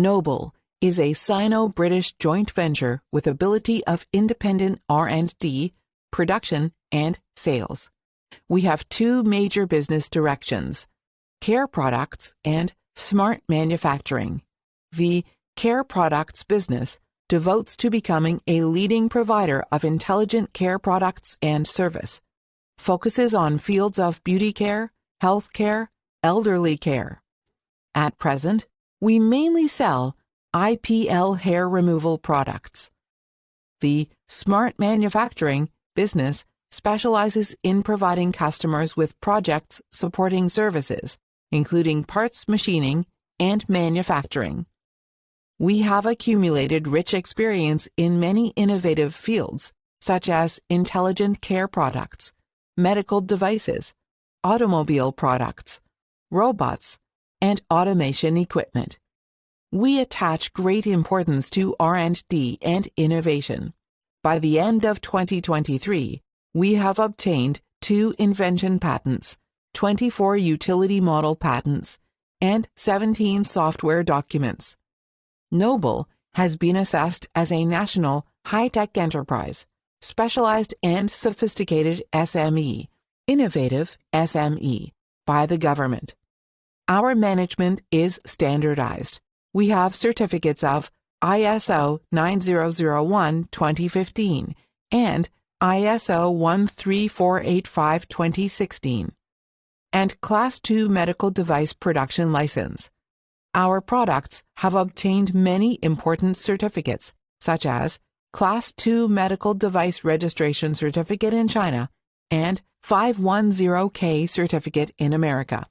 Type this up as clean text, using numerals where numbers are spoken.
Noble is a Sino-British joint venture with ability of independent R&D, production, and sales. We have two major business directions: care products and smart manufacturing. The care products business devotes to becoming a leading provider of intelligent care products and service, focuses on fields of beauty care, health care, elderly care. At present, we mainly sell IPL hair removal products. The smart manufacturing business specializes in providing customers with projects supporting services, including parts machining and manufacturing. We have accumulated rich experience in many innovative fields, such as intelligent care products, medical devices, automobile products, robots, and automation equipment. We attach great importance to R&D and innovation. By the end of 2023, we have obtained 2 invention patents, 24 utility model patents, and 17 software documents. Noble has been assessed as a national high-tech enterprise, specialized and sophisticated SME, innovative SME, by the government. Our management is standardized. We have certificates of ISO 9001:2015 and ISO 13485:2016, and Class II medical device production license. Our products have obtained many important certificates, such as Class II medical device registration certificate in China and 510K certificate in America.